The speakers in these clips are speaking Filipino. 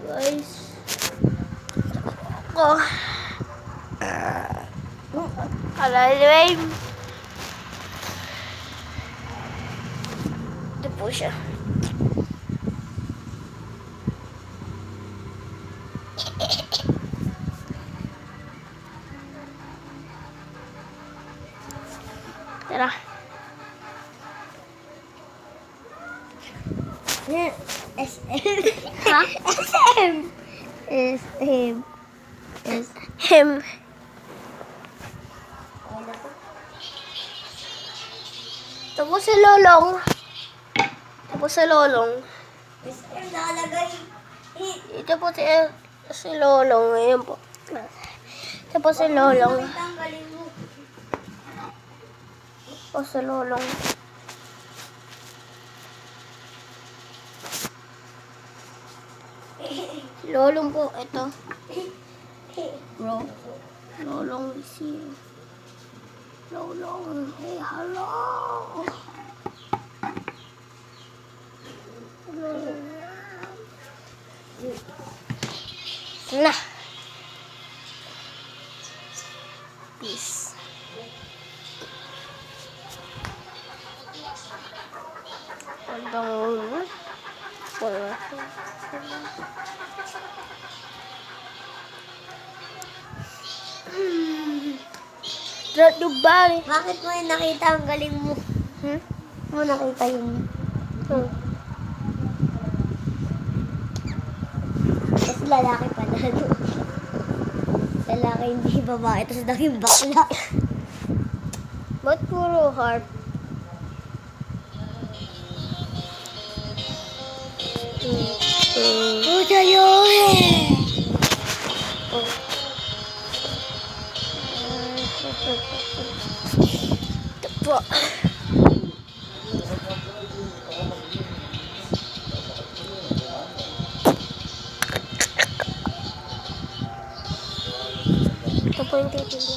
Guys. Ako. Kalalim. Ito po siya. Tara. SM. Ha? SM. SM. SM. Tapos si Lolong. Tapos si Lolong. SM nakalagay. Ito po si Lolong. Ayan po. Tapos si Lolong. Tanggalin mo. Tapos si Lolong. Lolong po. Ito. Bro. Lolong is here. Lolong. Hey, hello. Nah. Peace. Pagbangon. Drop yung bag. Bakit mo yung nakita ang galing mo? Mo nakita yun. Tapos lalaki pala. Lalaki hindi babae. Tapos naging bakla. Ba't puro heart? Puta yun! Ito po. Ito po yung titigil.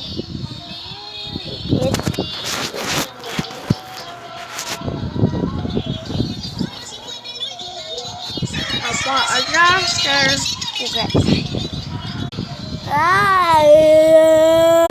Apa, adjuster. Okay. Ay!